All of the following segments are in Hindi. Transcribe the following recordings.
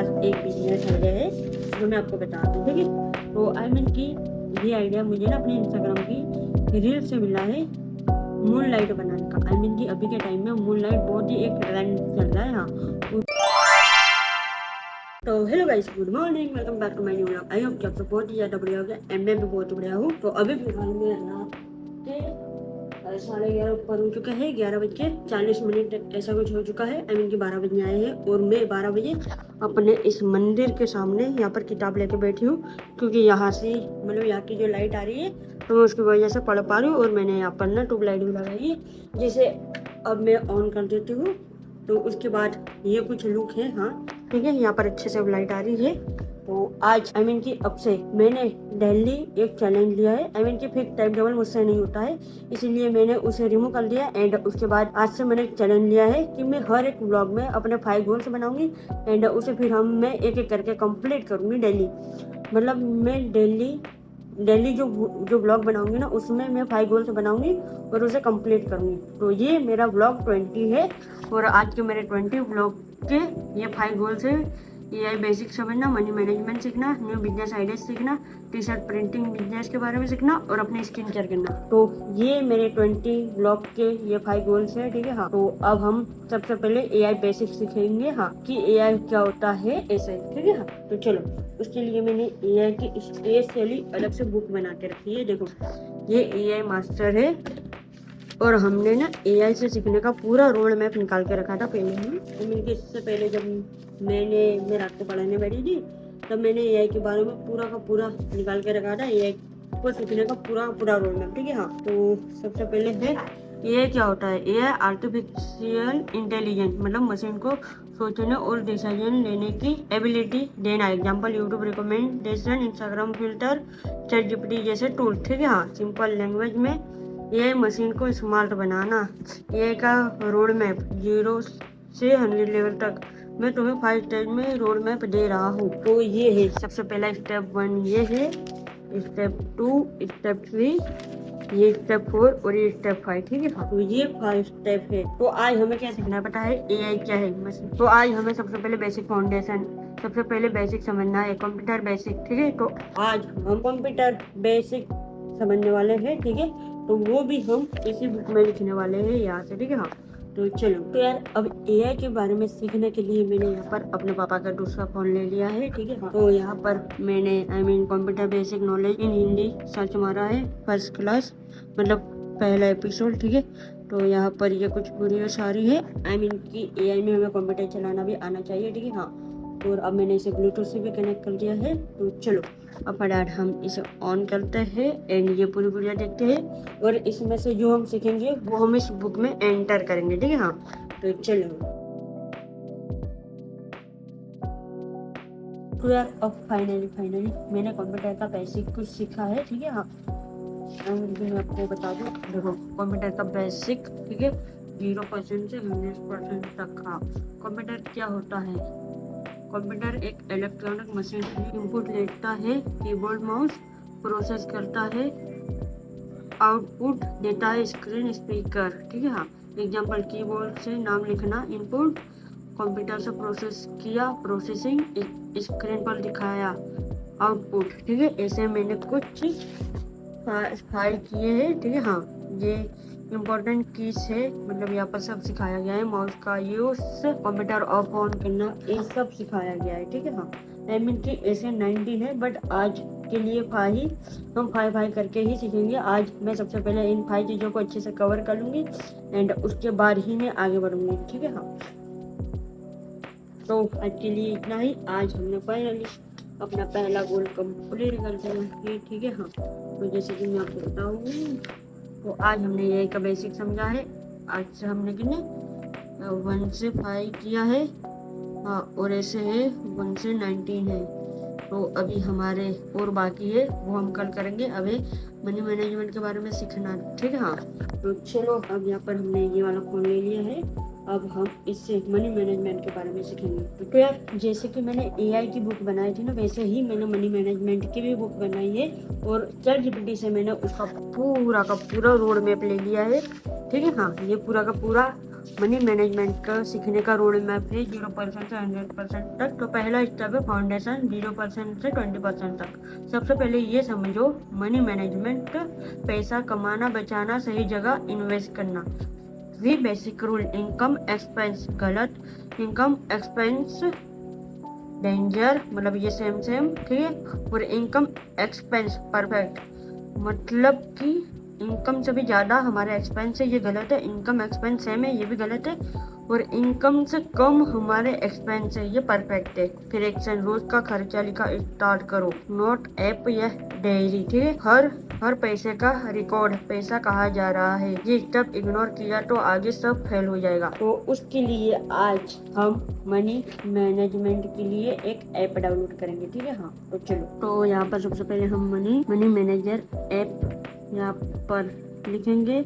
पास एक बिजनेस आइडिया है जो मैं आपको बता दूँ, ठीक है। तो आई मीन कि ये आइडिया मुझे ना अपने इंस्टाग्राम की रील से मिला है, मून लाइट बनाने का। आई मीन कि अभी के टाइम में मून लाइट बहुत ही एक ट्रेंड चल रहा है। हाँ, तो hello guys, good morning, welcome back to my new vlog. I hope कि आप सब बहुत ही ज़्यादा बढ़िया हो गया एंड मैं भी बहुत बढ़िया हूँ। तो अभी फिलहाल में रात के 11:30 ऊपर हो चुका है, 11:40 ऐसा कुछ हो चुका है। आई मीन कि 12 बजने आए हैं और मैं 12 बजे अपने इस मंदिर के सामने यहाँ पर किताब लेके बैठी हूँ, क्योंकि यहाँ से मतलब यहाँ की जो लाइट आ रही है तो मैं उसकी वजह से पढ़ पा रही हूँ। और मैंने यहाँ पर ना ट्यूबलाइट भी लगाई है, जिसे अब मैं ऑन कर देती हूँ। तो उसके बाद ये कुछ लुक है, हाँ ठीक है, यहाँ पर अच्छे से लाइट आ रही है। तो आज आई मीन कि अब से मैंने डेली एक चैलेंज लिया है। आई मीन कि फिक्स टाइम टेबल मुझसे नहीं होता है, इसीलिए मैंने उसे रिमूव कर दिया। एंड उसके बाद आज से मैंने चैलेंज लिया है कि मैं हर एक व्लॉग में अपने 5 गोल्स बनाऊंगी एंड उसे फिर मैं एक एक करके कंप्लीट करूंगी डेली। मतलब मैं डेली जो ब्लॉग बनाऊंगी ना उसमें मैं 5 गोल्स बनाऊंगी और उसे कंप्लीट करूंगी। तो ये मेरा ब्लॉग 20 है और आज के मेरे 20 ब्लॉग के ये 5 गोल्स है। AI बेसिक समझना, मनी मैनेजमेंट सीखना, न्यू बिजनेस आइडियाज सीखना, टी शर्ट प्रिंटिंग बिजनेस के बारे में सीखना और अपने स्किन केयर करना। तो ये मेरे 20 ब्लॉग के ये 5 गोल्स है, ठीक है। हाँ, तो अब हम सबसे पहले AI बेसिक सीखेंगे, हाँ कि AI क्या होता है ऐसे, ठीक है। हाँ, तो चलो, उसके लिए मैंने AI की स्पेशली अलग से बुक बना के रखी है। देखो, ये AI मास्टर है और हमने ना AI से सीखने का पूरा रोड मैप निकाल के रखा था पहले ही। तो मैंने इससे पहले जब मैं रात को पढ़ाने बैठी थी तब मैंने AI के बारे में पूरा का पूरा निकाल के रखा था, AI को सीखने का पूरा रोड मैप, ठीक है। हाँ, तो सबसे पहले है AI क्या होता है। AI आर्टिफिशियल इंटेलिजेंस, मतलब मशीन को सोचने और डिसीजन लेने की एबिलिटी देना। Example YouTube recommendation, Instagram filter, chat GPT जैसे टूल, ठीक है। हाँ, सिंपल लैंग्वेज में AI मशीन को स्मार्ट बनाना। AI का रोड मैप 0 से 100 लेवल तक मैं तुम्हें 5 स्टेज में रोड मैप दे रहा हूँ। तो ये है सबसे पहला स्टेप 1, ये है स्टेप 2, स्टेप 3, ये स्टेप 4 और ये स्टेप 5, ठीक है। तो ये 5 स्टेप है। तो आज हमें क्या सीखना है पता है, AI क्या है मशीन। तो आज हमें सबसे पहले बेसिक फाउंडेशन, सबसे पहले बेसिक समझना है, कंप्यूटर बेसिक, ठीक है। तो आज हम कंप्यूटर बेसिक समझने वाले हैं, ठीक है। तो वो भी हम इसी बुक में लिखने वाले हैं यहाँ से, ठीक है। हाँ, तो चलो, तो यार अब AI के बारे में सीखने के लिए मैंने यहाँ पर अपने पापा का दूसरा फोन ले लिया है, ठीक है। हाँ, तो यहाँ पर मैंने I mean computer basic knowledge in Hindi search मारा है, फर्स्ट क्लास, मतलब पहला एपिसोड, ठीक है। तो यहाँ पर ये कुछ वीडियो सारी है। आई मीन कि AI में हमें कंप्यूटर चलाना भी आना चाहिए, ठीक है। हाँ, और अब मैंने इसे ब्लूटूथ से भी कनेक्ट कर दिया है। तो चलो, अब फटाफट हम इसे ऑन करते हैं एंड ये पूरी वीडियो देखते हैं और इसमें से जो हम सीखेंगे वो हम इस बुक में एंटर करेंगे, ठीक है। हाँ, तो चलो, तो यार अब फाइनली मैंने कंप्यूटर का बेसिक कुछ सीखा है, ठीक है। हाँ, मैं आपको बता दूं, देखो कंप्यूटर का बेसिक, ठीक है, 0% से 100% तक। हाँ, कंप्यूटर क्या होता है। कंप्यूटर एक इलेक्ट्रॉनिक मशीन इनपुट लेता है, कीबोर्ड माउस प्रोसेस करता है, आउटपुट देता है स्क्रीन स्पीकर, ठीक है। हाँ, एग्जांपल कीबोर्ड से नाम लिखना इनपुट, कंप्यूटर से प्रोसेस किया प्रोसेसिंग, स्क्रीन पर दिखाया आउटपुट, ठीक है। ऐसे मैंने कुछ फाइल किए हैं, ठीक है। हाँ, ये इम्पोर्टेंट कीज है, मतलब यहाँ पर सब सिखाया गया है। माउस का यूज, कंप्यूटर ऑफ ऑन करना, ये सब सिखाया गया है, ठीक है। हाँ, आई मीन कि ऐसे 19 है बट आज के लिए 5 हम 5 करके ही सीखेंगे। आज मैं सबसे पहले इन 5 चीज़ों को अच्छे से कवर कर लूँगी एंड उसके बाद ही मैं आगे बढ़ूँगी, ठीक है। हाँ, तो आज के लिए इतना ही। आज हमने फाइनली अपना पहला गोल कंप्लीट कर दिया, ठीक है। हाँ, तो जैसे कि मैं आपको बताऊँ, तो आज हमने AI का बेसिक समझा है। आज से हमने कितने 1 से 5 किया है, हाँ, और ऐसे है 1 से 19 है। तो अभी हमारे और बाकी है, वो हम कल करेंगे। अभी मनी मैनेजमेंट के बारे में सीखना, ठीक है। हाँ, तो चलो, अब यहाँ पर हमने ये वाला फोन ले लिया है, अब हम इससे मनी मैनेजमेंट के बारे में सीखेंगे। तो यार जैसे कि मैंने AI की बुक बनाई थी ना, वैसे ही मैंने मनी मैनेजमेंट की भी बुक बनाई है और चैट जीपीटी से मैंने उसका पूरा का पूरा रोड मैप ले लिया है, ठीक है। हाँ, ये पूरा का पूरा मनी मैनेजमेंट का सीखने का रोड मैप है 0% से 100% तक। तो पहला स्टेप है फाउंडेशन 0% से 20% तक। सबसे पहले ये समझो मनी मैनेजमेंट, पैसा कमाना, बचाना, सही जगह इन्वेस्ट करना। Three basic rule, income expense गलत, इनकम एक्सपेंस डेंजर, मतलब ये सेम ठीक है। और इनकम एक्सपेंस परफेक्ट, मतलब कि इनकम से भी ज़्यादा हमारा एक्सपेंस है, ये गलत है। इनकम एक्सपेंस सेम है, ये भी गलत है। और इनकम से कम हमारे एक्सपेंस है, ये परफेक्ट है। फिर एक्शन, रोज का खर्चा लिखा स्टार्ट करो, नोट ऐप या डायरी, ठीक है। हर पैसे का रिकॉर्ड, पैसा कहाँ जा रहा है। ये स्टेप इग्नोर किया तो आगे सब फेल हो जाएगा। तो उसके लिए आज हम मनी मैनेजमेंट के लिए एक ऐप डाउनलोड करेंगे, ठीक है। हाँ तो चलो, तो यहाँ पर सबसे पहले हम मनी मैनेजर ऐप यहाँ पर लिखेंगे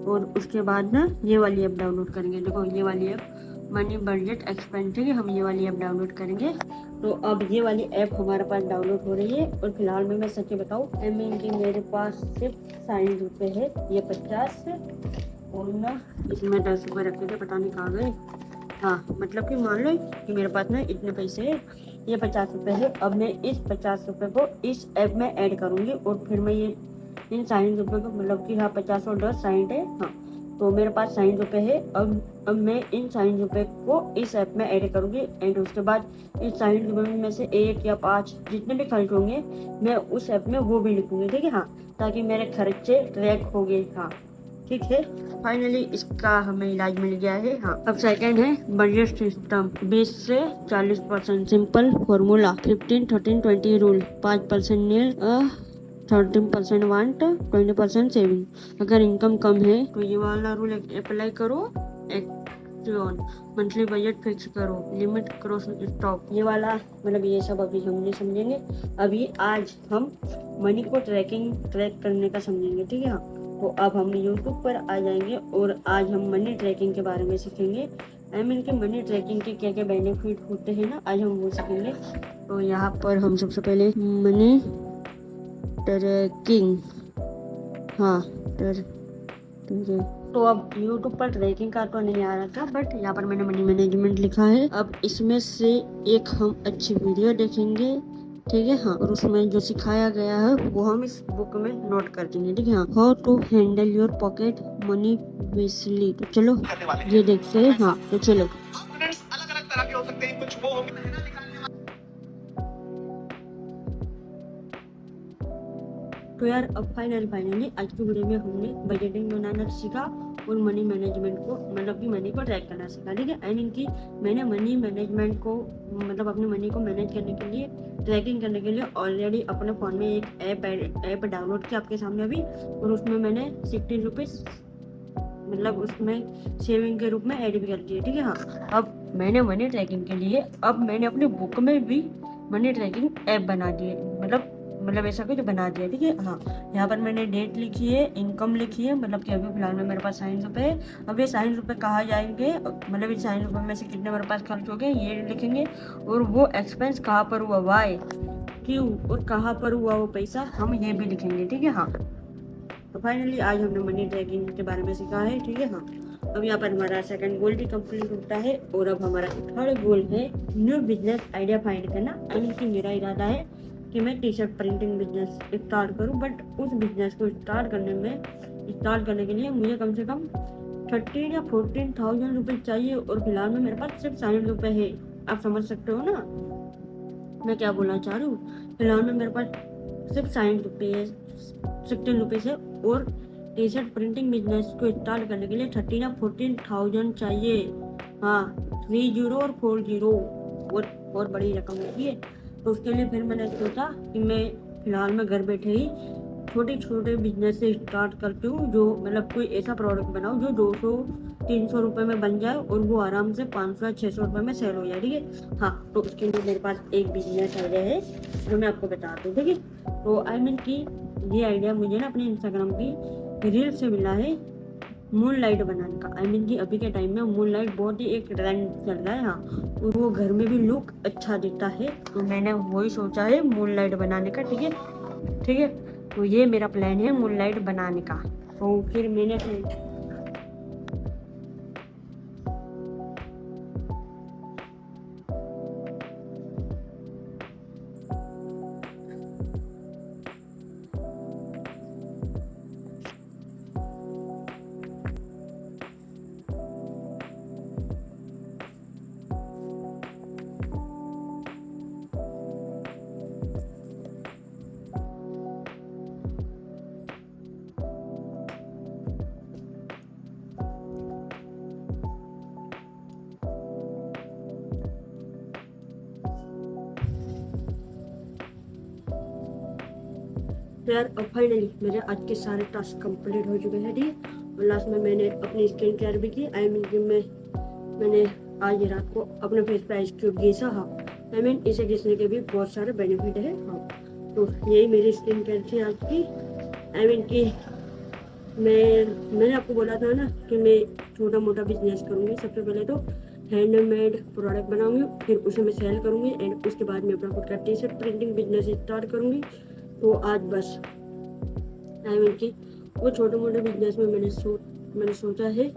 और उसके बाद ना ये वाली ऐप डाउनलोड करेंगे। देखो ये वाली ऐप मनी बजट एक्सपेंस, ठीक है। हम ये वाली ऐप डाउनलोड करेंगे। तो अब ये वाली ऐप हमारे पास डाउनलोड हो रही है। और फिलहाल में मैं सच्ची बताऊँ, कि मेरे पास सिर्फ 60 रुपये है, ये 50 और ना इसमें 10 रुपये रखे थे, पता नहीं कहाँ गए। हाँ मतलब कि मान लो कि मेरे पास ना इतने पैसे है, ये 50 रुपये है। अब मैं इस 50 रुपये को इस ऐप में ऐड करूँगी और फिर मैं ये इन 60 रुपये को, मतलब कि हाँ 50 और 10 60 है। हाँ तो मेरे पास 60 रुपये है। अब मैं इन 60 रुपये को इस ऐप में ऐड करूँगी एंड उसके बाद इस 60 रुपये में से 1 या 5 जितने भी खर्च होंगे मैं उस ऐप में वो भी लिखूँगी, ठीक है। हाँ ताकि मेरे खर्चे ट्रैक हो गए। हाँ ठीक है, फाइनली इसका हमें इलाज मिल गया है। हाँ अब सेकंड है बजट सिस्टम, 20 से 40%, सिंपल फॉर्मूला 15 13 20 रूल, 5% नील, 13% वांट, 20% सेविंग। अगर इनकम कम है तो ये वाला रूल अप्लाई करो। एक्शन, मंथली बजट फिक्स करो, लिमिट क्रॉस स्टॉक, ये वाला मतलब ये सब अभी हम नहीं समझेंगे। अभी आज हम मनी को ट्रैक करने का समझेंगे, ठीक है। हाँ तो अब हम यूट्यूब पर आ जाएंगे और आज हम मनी ट्रैकिंग के बारे में सीखेंगे। कि मनी ट्रैकिंग के क्या क्या बेनिफिट होते हैं ना, आज हम वो सीखेंगे। तो यहाँ पर हम सबसे पहले मनी ट्रैकिंग, हाँ तो अब YouTube पर ट्रैकिंग का तो नहीं आ रहा था, बट यहाँ पर मैंने मनी मैनेजमेंट लिखा है। अब इसमें से एक हम अच्छी वीडियो देखेंगे, ठीक है। हाँ और उसमें जो सिखाया गया है वो हम इस बुक में नोट कर देंगे, ठीक है। हाँ how to handle your pocket money wisely, तो चलो ये देखते हैं। हाँ तो चलो, अलग अलग तरह के हो सकते हैं, कुछ वो तो यार अब फाइनली आज की वीडियो में हमने बजटिंग बनाना सीखा और मनी मैनेजमेंट को, मतलब कि मनी को ट्रैक करना सीखा, ठीक है। आई मीन कि मैंने मनी मैनेजमेंट को, मतलब अपने मनी को मैनेज करने के लिए, ट्रैकिंग करने के लिए ऑलरेडी अपने फ़ोन में एक ऐप डाउनलोड किया आपके सामने अभी, और उसमें मैंने 60 रुपीज़ मतलब उसमें सेविंग के रूप में ऐड भी कर दिए, ठीक है। हाँ अब मैंने मनी ट्रैकिंग के लिए अब मैंने अपनी बुक में भी मनी ट्रैकिंग ऐप बना दिए, मतलब ऐसा कुछ बना दिया, ठीक है। हाँ यहाँ पर मैंने डेट लिखी है, इनकम लिखी है, मतलब कि अभी फिलहाल में मेरे पास 60 रुपये है। अब ये 60 रुपये कहाँ जाएंगे, मतलब इस 60 रुपये में से कितने मेरे पास खर्च हो गए ये लिखेंगे, और वो एक्सपेंस कहाँ पर हुआ, वाई, क्यों और कहाँ पर हुआ वो पैसा, हम ये भी लिखेंगे, ठीक है। हाँ तो फाइनली आज हमने मनी ट्रैकिंग के बारे में सीखा है, ठीक है। हाँ अब यहाँ पर हमारा सेकंड गोल भी कंप्लीट होता है और अब हमारा थर्ड गोल है न्यू बिजनेस आइडिया फाइंड करना। कि मेरा इरादा है कि मैं T shirt printing business start करूं, बट उस बिजनेस को स्टार्ट करने के लिए मुझे कम से कम 13 या 14,000 रुपये चाहिए और फिलहाल में मेरे पास सिर्फ 60 रुपये है। आप समझ सकते हो ना मैं क्या बोलना चाह रही हूँ। फिलहाल में मेरे पास सिर्फ 60 रुपये है, 16 रुपीज़ है और टी शर्ट प्रिंटिंग बिजनेस को स्टार्ट करने के लिए 13 या 14,000 चाहिए। हाँ 30 और 40 और बड़ी रकम होती है। तो उसके लिए फिर मैंने सोचा कि मैं फिलहाल में घर बैठे ही छोटे बिजनेस से स्टार्ट करती हूँ, जो मतलब कोई ऐसा प्रोडक्ट बनाऊँ जो 200-300 रुपये में बन जाए और वो आराम से 500 या 600 रुपये में सेल हो जाए, ठीक है। हाँ तो उसके लिए मेरे पास एक बिजनेस आइडिया है जो मैं आपको बताती हूँ, ठीक है। तो आई मीन कि ये आइडिया मुझे ना अपने इंस्टाग्राम की रील से मिला है, मून लाइट बनाने का। आई मीन कि अभी के टाइम में मून लाइट बहुत ही एक ट्रेंड चल रहा है। हाँ और वो घर में भी लुक अच्छा देता है, तो मैंने वही सोचा है मून लाइट बनाने का, ठीक है। तो ये मेरा प्लान है मून लाइट बनाने का। तो फिर मैंने तो यार अब फाइनली मेरे आज के सारे टास्क कंप्लीट हो चुके हैं, ठीक है। और लास्ट में मैंने अपनी स्किन केयर भी की। आई मीन कि मैंने आज रात को अपने फेस पे आइस क्यूब घिसा। हाँ, आई मीन इसे घिसने के भी बहुत सारे बेनिफिट है। हाँ, तो यही मेरी स्किन केयर थी आज की। आई मीन कि मैंने आपको बोला था ना कि मैं छोटा मोटा बिजनेस करूँगी। सबसे पहले तो हैंडमेड प्रोडक्ट बनाऊंगी, फिर उसे मैं सेल करूंगी एंड उसके बाद मैं अपना खुद का T shirt printing business start करूंगी। तो आज बस आई मीन कि वो छोटे मोटे बिजनेस में मैंने सोचा है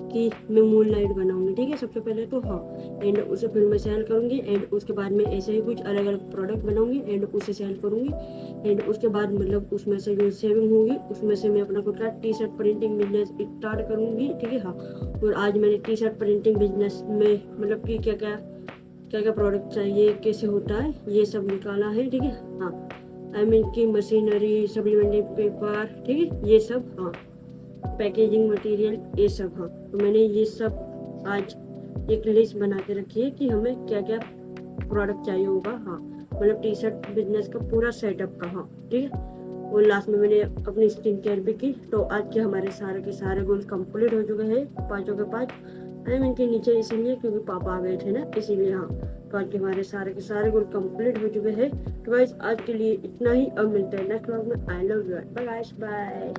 कि मैं मून लाइट बनाऊंगी, ठीक है। सबसे पहले तो हाँ, एंड उसे फिर मैं सेल करूंगी एंड उसके बाद में ऐसे ही कुछ अलग अलग प्रोडक्ट बनाऊंगी एंड उसे सेल करूंगी एंड उसके बाद मतलब उसमें से जो सेविंग होगी उसमें से मैं अपना खुद का T shirt printing business start करूंगी, ठीक है। हाँ, और आज मैंने टी शर्ट प्रिंटिंग बिजनेस में मतलब कि क्या क्या प्रोडक्ट चाहिए, कैसे होता है, ये सब निकाला है, ठीक है। हाँ, आई मीन की मशीनरी, सप्लीमेंट्री पेपर, ठीक है, ये सब। हाँ, पैकेजिंग मटेरियल, ये सब। हाँ, तो मैंने ये सब आज एक लिस्ट बना के रखी है कि हमें क्या क्या प्रोडक्ट चाहिए होगा। हाँ, मतलब टी शर्ट बिजनेस का पूरा सेटअप का। हाँ, ठीक है। और लास्ट में मैंने अपनी स्किन केयर भी की। तो आज के हमारे सारे के सारे गोल कंप्लीट हो चुके हैं, पांचों के पांच। आई मीन के नीचे इसीलिए क्योंकि पापा आ गए थे ना, इसीलिए। हाँ, तो आज के हमारे सारे के सारे गोल कंप्लीट हो चुके हैं। तो गाइस आज के लिए इतना ही। अब मिलते हैं नेक्स्ट व्लॉग में। I love you, bye guys, bye.